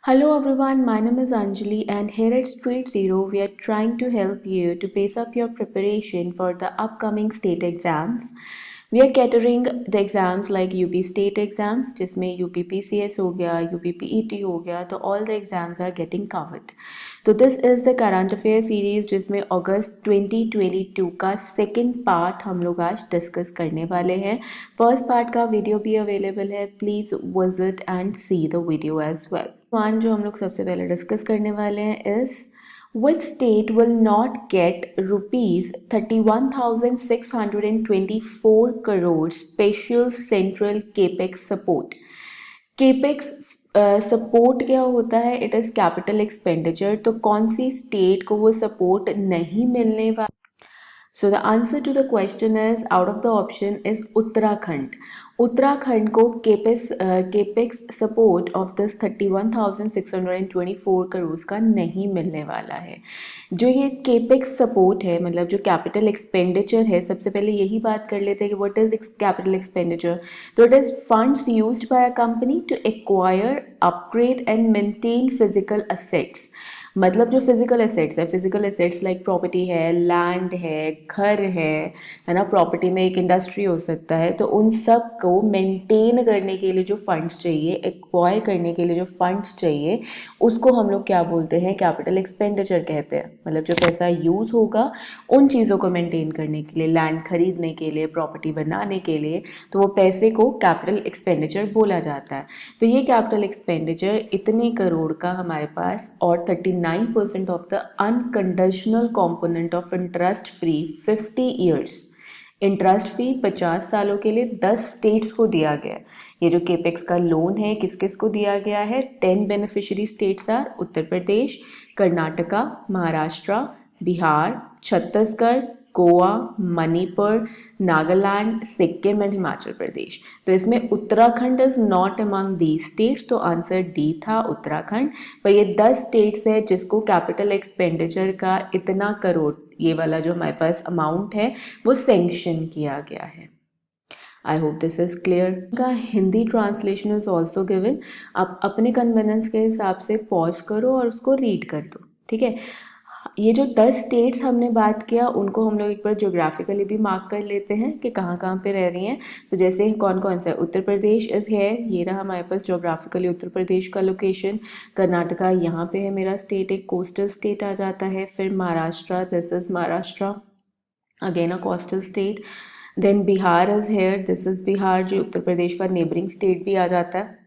Hello everyone, my name is Anjali and here at Street Zero we are trying to help you to pace up your preparation for the upcoming state exams. We are catering the exams like UP state exams जिसमें UP PCS हो गया, UP PET हो गया, तो all the exams are getting covered. तो this is the current affair series जिसमें अगस्त 2022 का second part हम लोग आज डिस्कस करने वाले हैं. फर्स्ट पार्ट का वीडियो भी अवेलेबल है, please visit and see the video as well. One जो हम लोग सबसे पहले डिस्कस करने वाले हैं is which state will not get rupees 31,624 crore special central capex support. Capex support क्या होता है? It is capital expenditure. तो कौन सी स्टेट को वो सपोर्ट नहीं मिलने वाला? So the answer to the question is out of the option is Uttarakhand. Uttarakhand को capex support of this 31,624 crore का नहीं मिलने वाला है. जो ये केपेक्स सपोर्ट है, मतलब जो कैपिटल एक्सपेंडिचर है, सबसे पहले यही बात कर लेते हैं कि व्हाट इज कैपिटल एक्सपेंडिचर. तो it is funds used by a company to acquire, upgrade and maintain physical assets. मतलब जो फिजिकल एसेट्स है, फिजिकल एसेट्स लाइक प्रॉपर्टी है, लैंड है, घर है ना. प्रॉपर्टी में एक इंडस्ट्री हो सकता है. तो उन सब को मेंटेन करने के लिए जो फंड्स चाहिए, एक्वायर करने के लिए जो फंड्स चाहिए, उसको हम लोग क्या बोलते हैं? कैपिटल एक्सपेंडिचर कहते हैं. मतलब जो पैसा यूज़ होगा उन चीज़ों को मेंटेन करने के लिए, लैंड खरीदने के लिए, प्रॉपर्टी बनाने के लिए, तो वो पैसे को कैपिटल एक्सपेंडिचर बोला जाता है. तो ये कैपिटल एक्सपेंडिचर इतने करोड़ का हमारे पास, और 39% of the unconditional component of interest free 50 years. Interest free 50 सालों के लिए 10 स्टेट्स को दिया गया. ये जो केपेक्स का लोन है किस किस को दिया गया है? 10 beneficiary states are Uttar Pradesh, Karnataka, Maharashtra, Bihar, Chhattisgarh, Goa, Manipur, Nagaland, Sikkim and Himachal Pradesh. तो इसमें Uttarakhand is not among these states, तो आंसर डी था उत्तराखंड. पर ये 10 स्टेट्स है जिसको कैपिटल एक्सपेंडिचर का इतना करोड़, ये वाला जो हमारे पास अमाउंट है, वो सेंक्शन किया गया है. I hope this is clear. का Hindi translation is also given. आप अपने कन्वीनियंस के हिसाब से पॉज करो और उसको रीड कर दो, ठीक है. ये जो 10 स्टेट्स हमने बात किया उनको हम लोग एक बार जोग्राफिकली भी मार्क कर लेते हैं कि कहाँ कहाँ पे रह रही हैं. तो जैसे कौन कौन सा है? उत्तर प्रदेश इज़ है, ये रहा हमारे पास जोग्राफिकली उत्तर प्रदेश का लोकेशन. कर्नाटका यहाँ पे है मेरा स्टेट, एक कोस्टल स्टेट आ जाता है. फिर Maharashtra, this is Maharashtra, again a coastal state. Then Bihar is here, this is Bihar, जो उत्तर प्रदेश का नेबरिंग स्टेट भी आ जाता है.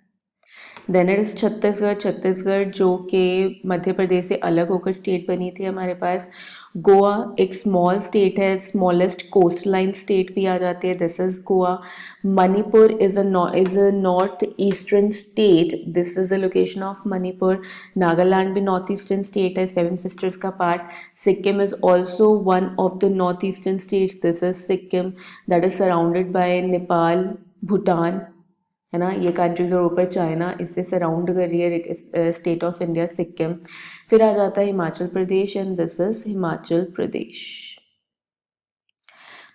Then it is Chhattisgarh, Chhattisgarh जो कि मध्य प्रदेश से अलग होकर स्टेट बनी थी हमारे पास. गोवा एक स्मॉल स्टेट है, स्मॉलेस्ट कोस्ट लाइन स्टेट भी आ जाती है, this is Goa. Manipur is a north eastern state, this is the location of Manipur. Nagaland भी नॉर्थ ईस्टर्न स्टेट है, सेवन सिस्टर्स का part. Sikkim is also one of the north eastern states, this is Sikkim, that is surrounded by Nepal, Bhutan, है ना. ये countries और ऊपर China इससे surround कर रही है स्टेट ऑफ इंडिया, सिक्किम. फिर आ जाता है Himachal Pradesh and this is Himachal Pradesh.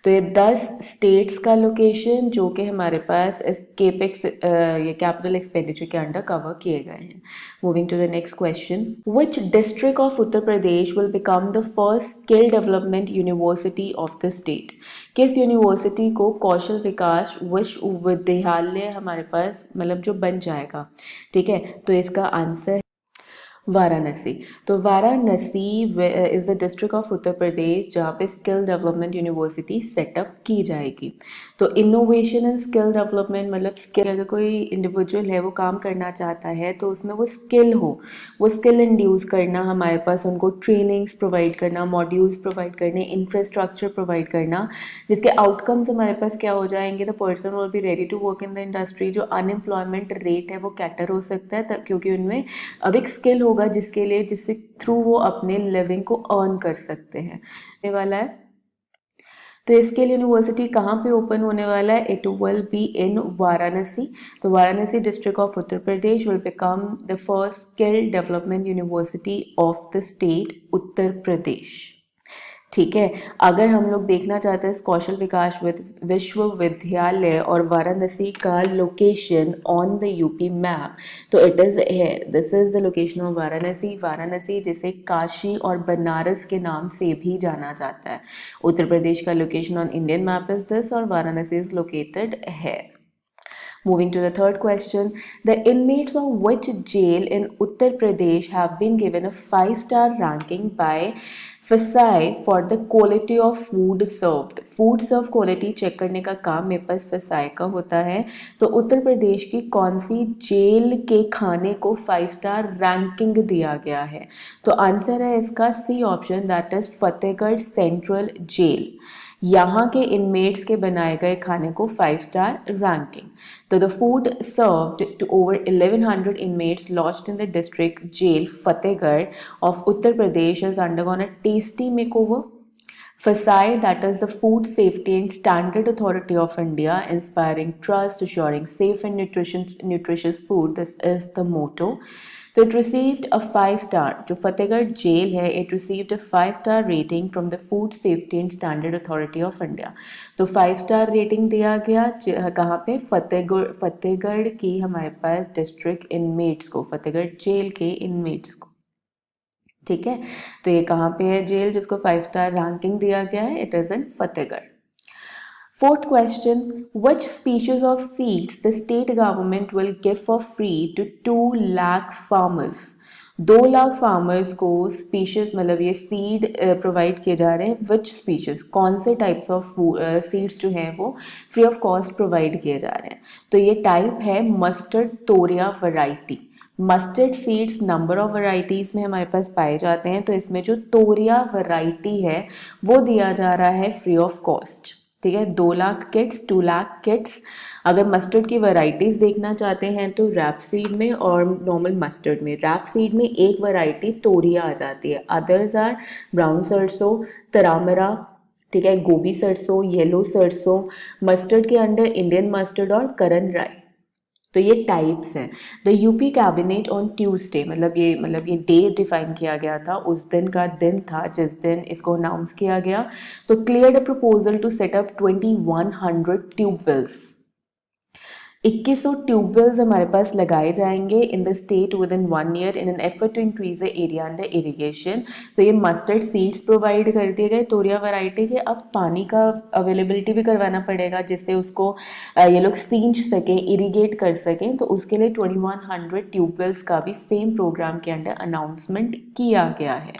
तो ये 10 स्टेट्स का लोकेशन जो कि हमारे पास इस केपेक्स ये कैपिटल एक्सपेंडिचर के अंडर कवर किए गए हैं. Moving to the next question. Which district of Uttar Pradesh will become the first skill development university of the state? किस यूनिवर्सिटी को कौशल विकास विश्वविद्यालय हमारे पास मतलब जो बन जाएगा, ठीक है. तो इसका आंसर वाराणसी. तो Varanasi is the district of Uttar Pradesh जहाँ पे स्किल डेवलपमेंट यूनिवर्सिटी सेटअप की जाएगी. तो इनोवेशन एंड स्किल डेवलपमेंट मतलब स्किल, अगर कोई इंडिविजुअल है वो काम करना चाहता है तो उसमें वो स्किल हो, वो स्किल इंड्यूस करना, हमारे पास उनको ट्रेनिंग्स प्रोवाइड करना, मॉड्यूल्स प्रोवाइड करने, इंफ्रास्ट्रक्चर प्रोवाइड करना, जिसके आउटकम्स हमारे पास क्या हो जाएंगे? The person will be ready to work in the industry. जो अनएम्प्लॉयमेंट रेट है वो कैटर हो सकता है क्योंकि उनमें अब एक स्किल होगा जिसके लिए, जिससे थ्रू वो अपने लिविंग को अर्न कर सकते हैं. ये वाला है. तो इसके लिए यूनिवर्सिटी कहाँ पे ओपन होने वाला है? It will be in Varanasi. तो Varanasi district of Uttar Pradesh will become the first skill development university of the state Uttar Pradesh. ठीक है। अगर हम लोग देखना चाहते हैं इस कौशल विकास विश्वविद्यालय और वाराणसी का location on the UP map, तो इट इज़ है, this is the location of Varanasi. Varanasi जिसे काशी और बनारस के नाम से भी जाना जाता है। उत्तर प्रदेश का location on Indian map is this, और वाराणसी इज लोकेटेड है। Moving to the third question, the inmates of which jail in Uttar Pradesh have been given a 5-star ranking by FSI for the quality of food served? Food serve quality check करने का काम मेरे पास FSI का होता है। तो उत्तर प्रदेश की कौन सी जेल के खाने को 5-स्टार रैंकिंग दिया गया है? तो आंसर है इसका C option, that is Fatehgarh central jail. यहाँ के इनमेट्स के बनाए गए खाने को 5-स्टार रैंकिंग। तो the food served to over 1100 inmates lodged in the district jail Fatehgarh of Uttar Pradesh has undergone a tasty makeover. FSI, that is the Food Safety and Standard Authority of India, inspiring trust, assuring safe and nutritious food. This is the motto. So it received a 5-star. जो Fatehgarh jail है, it received a 5-star rating from the Food Safety and Standard Authority of India. तो five-star rating दिया गया कहाँ पे? फतेहगढ़ की हमारे पास district inmates को, फतेहगढ़ जेल के इनमेट्स को। ठीक है, तो ये कहाँ पे है जेल जिसको 5-स्टार रैंकिंग दिया गया है? It is in Fatehgarh. Fourth question, which species of seeds the state government will give for free to 2 lakh farmers? 2 lakh farmers को स्पीशीज, मतलब ये सीड प्रोवाइड किए जा रहे हैं। विच स्पीशीज, कौन से टाइप्स ऑफ सीड्स जो हैं वो फ्री ऑफ कॉस्ट प्रोवाइड किए जा रहे हैं? तो ये टाइप है मस्टर्ड तोरिया variety. Mustard seeds number of varieties में हमारे पास पाए जाते हैं, तो इसमें जो तोरिया वैरायटी है वो दिया जा रहा है फ्री ऑफ कॉस्ट। ठीक है, 2 लाख किट्स, 2 लाख किट्स। अगर मस्टर्ड की वैरायटीज़ देखना चाहते हैं तो रैप सीड में और नॉर्मल मस्टर्ड में, रैप सीड में एक वैरायटी तोरिया आ जाती है, अदर्स आर ब्राउन सरसों, तरामरा, ठीक है, गोभी सरसों, येलो सरसों। मस्टर्ड के अंडर इंडियन मस्टर्ड और करण राई। तो ये टाइप्स हैं। The UP cabinet on Tuesday, मतलब ये डे डिफाइन किया गया था, उस दिन का दिन था जिस दिन इसको अनाउंस किया गया। तो clear a proposal to set up 2100 tubewells. 2100 tubewells हमारे पास लगाए जाएंगे in the state within 1 year in an effort to increase the area under irrigation. तो ये मस्टर्ड सीड्स प्रोवाइड कर दिए गए तोरिया वैरायटी के। अब पानी का अवेलेबिलिटी भी करवाना पड़ेगा जिससे उसको ये लोग सींच सकें, इरीगेट कर सकें। तो उसके लिए 2100 ट्यूबवेल्स का भी सेम प्रोग्राम के अंडर अनाउंसमेंट किया गया है।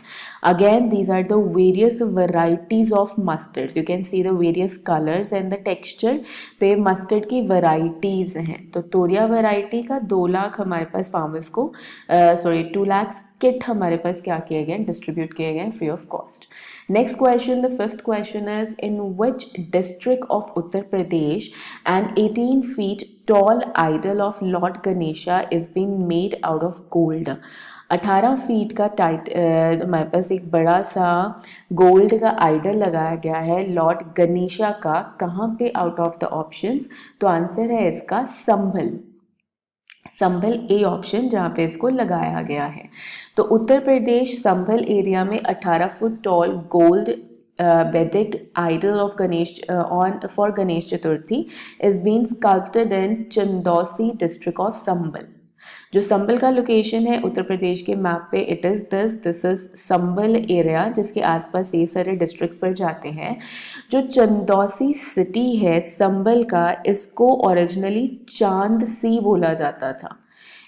Again these are the various varieties of mustard, you can see the various colours and the texture. तो ये मस्टर्ड की वैरायटीज हैं। तो तोरिया वैरायटी का 2 लाख हमारे पास फार्मर्स को 2 लाख किट हमारे पास क्या किए गए, डिस्ट्रीब्यूट किए गए free of cost. Next question, the fifth question is, in which district of Uttar Pradesh an 18 feet tall idol of Lord Ganesha is being made out of gold? 18 feet का हमारे पास एक बड़ा सा गोल्ड का आइडल लगाया गया है लॉर्ड गणेशा का। कहाँ पे? Out of the options. तो आंसर है इसका संभल। संभल ए ऑप्शन जहाँ पे इसको लगाया गया है। तो उत्तर प्रदेश संभल एरिया में 18 foot tall gold bedded idol of Ganesh for Ganesh Chaturthi is being sculpted in Chandausi district of Sambal। जो संभल का लोकेशन है उत्तर प्रदेश के मैप पे, it is this is Sambhal area जिसके आसपास ये सारे डिस्ट्रिक्ट्स पर जाते हैं। जो चंदौसी सिटी है संभल का, इसको ओरिजिनली चांदसी बोला जाता था।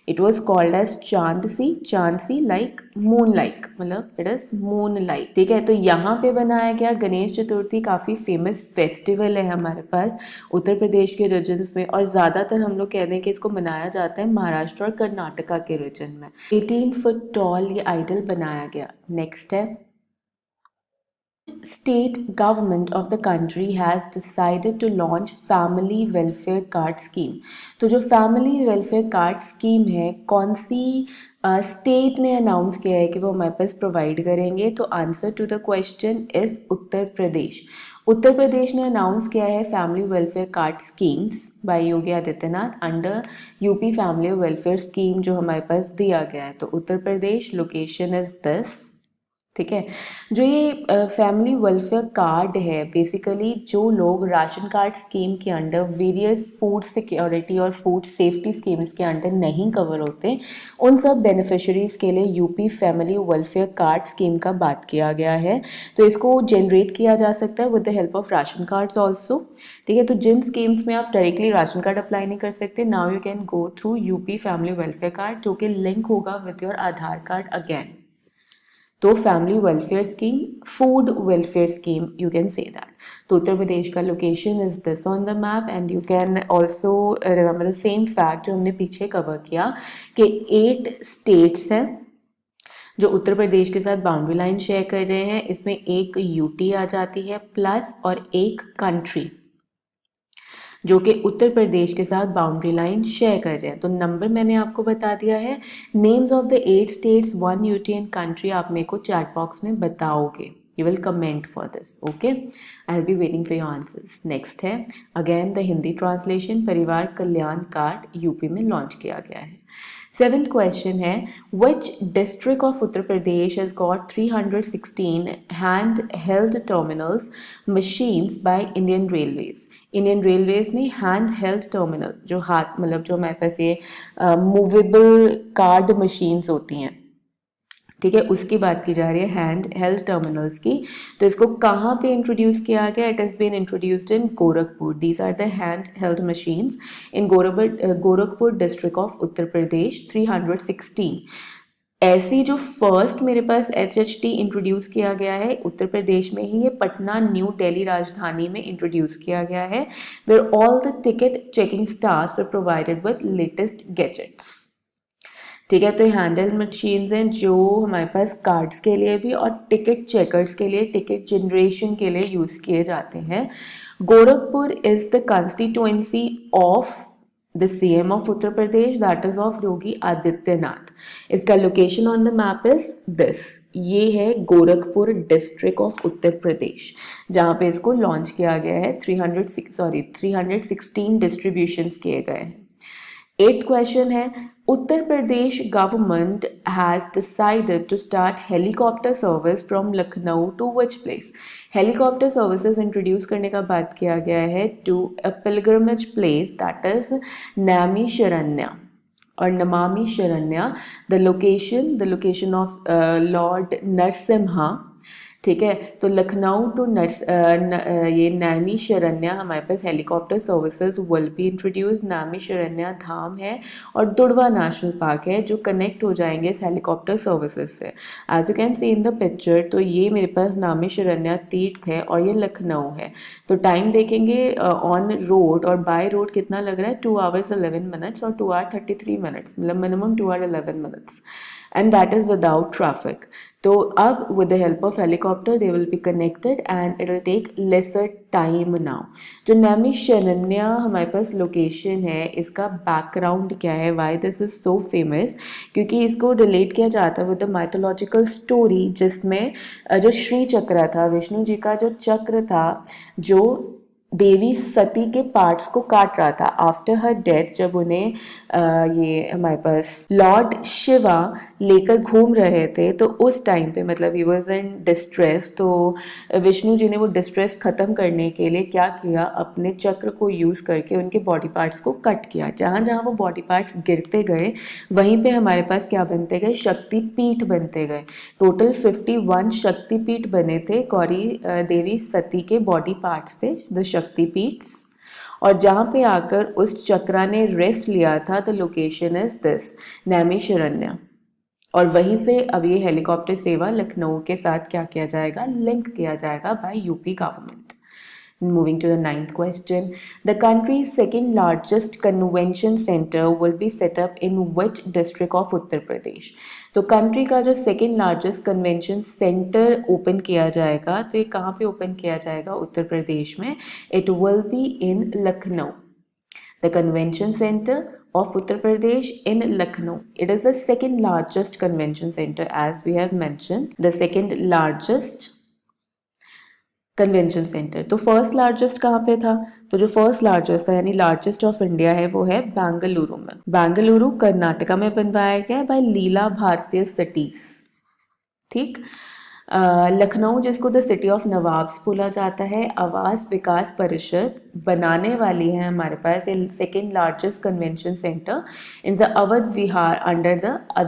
It was called as Chandsi, Chandsi like moon like, मतलब इट इज मून लाइक। ठीक है, तो यहाँ पे बनाया गया गणेश चतुर्थी काफ़ी फेमस फेस्टिवल है हमारे पास उत्तर प्रदेश के रीजन्स में, और ज़्यादातर हम लोग कहते हैं कि इसको मनाया जाता है महाराष्ट्र और कर्नाटका के रीजन में। 18 फुट टॉल ये आइडल बनाया गया। नेक्स्ट है, state government of the country has decided to launch family welfare card scheme। तो जो family welfare card scheme है, कौन सी स्टेट ने अनाउंस किया है कि वो हमारे पास प्रोवाइड करेंगे? तो answer to the question is Uttar Pradesh. Uttar Pradesh ने अनाउंस किया है family welfare card schemes by Yogi Adityanath under UP family welfare scheme जो हमारे पास दिया गया है। तो Uttar Pradesh location is this. ठीक है। जो ये फैमिली वेलफेयर कार्ड है, बेसिकली जो लोग राशन कार्ड स्कीम के अंडर वेरियस फूड सिक्योरिटी और फूड सेफ्टी स्कीम्स के अंडर नहीं कवर होते, उन सब बेनिफिशरीज़ के लिए UP family welfare card scheme का बात किया गया है। तो इसको जनरेट किया जा सकता है with the help of ration cards also. ठीक है, तो जिन स्कीम्स में आप डायरेक्टली राशन कार्ड अप्लाई नहीं कर सकते, now you can go through UP family welfare card, जो कि लिंक होगा with your Aadhaar card again. तो family welfare scheme, food welfare scheme, you can say that. तो उत्तर प्रदेश का location is this on the map, and you can also remember the same fact जो हमने पीछे cover किया कि 8 स्टेट्स हैं जो उत्तर प्रदेश के साथ बाउंड्री लाइन शेयर कर रहे हैं। इसमें एक यूटी आ जाती है प्लस, और एक कंट्री जो कि उत्तर प्रदेश के साथ बाउंड्री लाइन शेयर कर रहे हैं। तो नंबर मैंने आपको बता दिया है। Names of the 8 states, 1 UT and country आप मेरे को चैट बॉक्स में बताओगे। You will comment for this, okay. I will be waiting for your answers. Next है अगेन द हिंदी ट्रांसलेशन, परिवार कल्याण कार्ड यूपी में लॉन्च किया गया है। 7th क्वेश्चन है, विच district of Uttar Pradesh has got 316 hand held terminals machines by Indian railways. Indian railways ने hand held terminal, जो हाथ मतलब जो हमारे पास ये मूवेबल कार्ड मशीन्स होती हैं, ठीक है, उसकी बात की जा रही है, हैंड हेल्ड टर्मिनल्स की। तो इसको कहाँ पे इंट्रोड्यूस किया गया? It has been introduced in Gorakhpur. These are the hand held machines in Gorakhpur district of Uttar Pradesh, 316। ऐसी जो फर्स्ट मेरे पास HHT इंट्रोड्यूस किया गया है उत्तर प्रदेश में ही, ये पटना न्यू दिल्ली राजधानी में इंट्रोड्यूस किया गया है, where all the ticket checking staffs were provided with latest gadgets. ठीक है, तो हैंडल मशीन्स हैं जो हमारे पास कार्ड्स के लिए भी और टिकट चेकर्स के लिए, टिकट जनरेशन के लिए यूज़ किए जाते हैं। Gorakhpur is the constituency of the CM of Uttar Pradesh, that is of Yogi Adityanath. इसका location on the map is this. ये है गोरखपुर डिस्ट्रिक्ट ऑफ उत्तर प्रदेश, जहाँ पे इसको लॉन्च किया गया है। 316 डिस्ट्रीब्यूशंस किए गए हैं। 8th क्वेश्चन है, Uttar Pradesh government has decided to start helicopter service from Lucknow to which place. Helicopter services introduce करने का बात किया गया है to a pilgrimage place, that is Naimisharanya और Namami Sharanya. The location of lord Narasimha. ठीक है, तो लखनऊ टू ये नैमी शरण्या हमारे पास helicopter services will be introduce. Naimisharanya Dham है और दुड़वा नेशनल पार्क है जो कनेक्ट हो जाएंगे इस हेलीकॉप्टर सर्विसेज से। As you can see in the picture, तो ये मेरे पास नैमी शरण्या तीर्थ है और ये लखनऊ है। तो टाइम देखेंगे ऑन रोड और बाय रोड कितना लग रहा है, 2 hours 11 minutes और 2 hours 33 minutes, मतलब minimum 2 hours 11 minutes, and that is without traffic. तो अब with the help of helicopter they will be connected and it will take lesser time now. जो नैमी शरण्या हमारे पास लोकेशन है, इसका बैकग्राउंड क्या है, why this is so famous? क्योंकि इसको रिलेट किया जाता है विद द माइथोलॉजिकल स्टोरी, जिसमें जो श्री चक्र था, विष्णु जी का जो चक्र था, जो देवी सती के पार्ट्स को काट रहा था आफ्टर हर डेथ। जब उन्हें ये हमारे पास लॉर्ड शिवा लेकर घूम रहे थे, तो उस टाइम पे मतलब ही वॉज इन डिस्ट्रेस, तो विष्णु जी ने वो डिस्ट्रेस ख़त्म करने के लिए क्या किया, अपने चक्र को यूज़ करके उनके बॉडी पार्ट्स को कट किया। जहाँ जहाँ वो बॉडी पार्ट्स गिरते गए वहीं पे हमारे पास क्या बनते गए, शक्तिपीठ बनते गए। टोटल 51 शक्तिपीठ बने थे, गौरी देवी सती के बॉडी पार्ट्स थे द शक्तिपीठ्स। और जहाँ पे आकर उस चक्रा ने रेस्ट लिया था, the location is this, Naimisharanya. और वहीं से अब ये हेलीकॉप्टर सेवा लखनऊ के साथ क्या किया जाएगा, लिंक किया जाएगा bye UP government. Moving to the 9th question, the country's second largest convention center will be set up in which district of Uttar Pradesh? तो कंट्री का जो second largest convention centre open किया जाएगा, तो ये कहाँ पे ओपन किया जाएगा, उत्तर प्रदेश में। It will be in Lucknow, the convention centre of Uttar Pradesh in Lucknow. It is the second largest convention center, as we have mentioned, the second largest convention centre. तो फर्स्ट लार्जेस्ट कहाँ पे था, तो जो first largest था यानी largest of India है वो है बेंगलुरु में। बेंगलुरु कर्नाटका में बनवाया गया है बाय लीला भारतीय सिटीज। ठीक, लखनऊ जिसको द सिटी ऑफ नवाब्स बोला जाता है, आवास विकास परिषद बनाने वाली है हमारे पास second largest convention centre in the Awadh Vihar under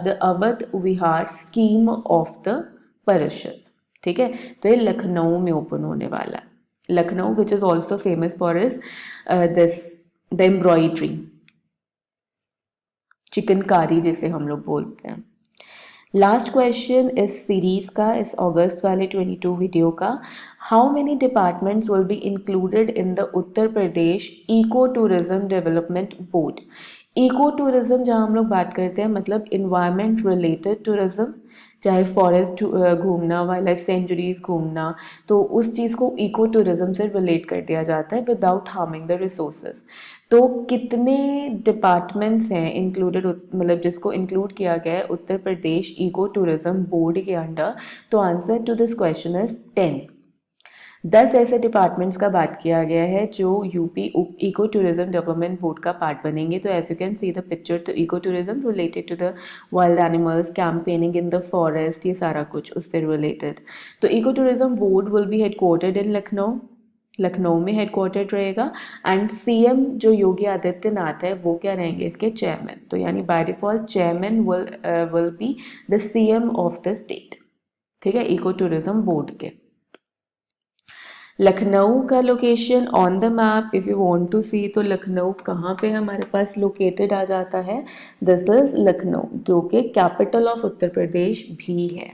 the Awadh Vihar scheme of the परिषद। ठीक है, तो ये लखनऊ में ओपन होने वाला है। Lucknow which is also famous for is this the embroidery, chikankari जिसे हम लोग बोलते हैं। लास्ट क्वेश्चन इस सीरीज का, इस अगस्त वाले 22 वीडियो का, how many departments will be included in the Uttar Pradesh eco tourism development board. Eco tourism जहाँ हम लोग बात करते हैं मतलब इन्वायरमेंट रिलेटेड टूरिज्म, चाहे फॉरेस्ट घूमना, वाइल्ड लाइफ सेंचुरीज घूमना, तो उस चीज़ को इको टूरिज्म से रिलेट कर दिया जाता है विदाउट हार्मिंग द रिसोर्सेज। तो कितने डिपार्टमेंट्स हैं इंक्लूडेड, मतलब जिसको इंक्लूड किया गया है Uttar Pradesh eco tourism board के अंडर? तो answer to this question is 10। 10 ऐसे डिपार्टमेंट्स का बात किया गया है जो UP eco tourism development board का पार्ट बनेंगे। तो as you can see the picture, तो eco tourism related to the wild animals, campaigning in the forest, ये सारा कुछ उससे रिलेटेड। तो eco tourism board will be headquartered in Lucknow, Lucknow में हेडक्वार्टर्ड रहेगा। एंड सीएम जो योगी आदित्यनाथ है वो क्या रहेंगे, इसके चेयरमैन। तो यानी by default chairman will be the CM of the state. ठीक है, इको टूरिज्म बोर्ड के। लखनऊ का location on the map if you want to see, तो लखनऊ कहाँ पे हमारे पास लोकेटेड आ जाता है? दिस इज लखनऊ, जो कि कैपिटल ऑफ उत्तर प्रदेश भी है।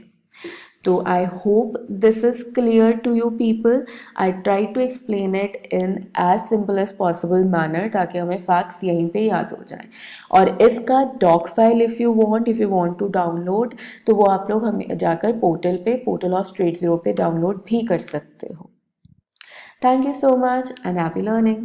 तो I hope this is clear to you people. I try to explain it in as simple as possible manner, ताकि हमें फैक्ट्स यहीं पे याद हो जाए। और इसका doc file if you want to download, तो वो आप लोग हमें जाकर पोर्टल ऑफ स्ट्रेट ज़ीरो पे डाउनलोड भी कर सकते हो। Thank you so much and happy learning.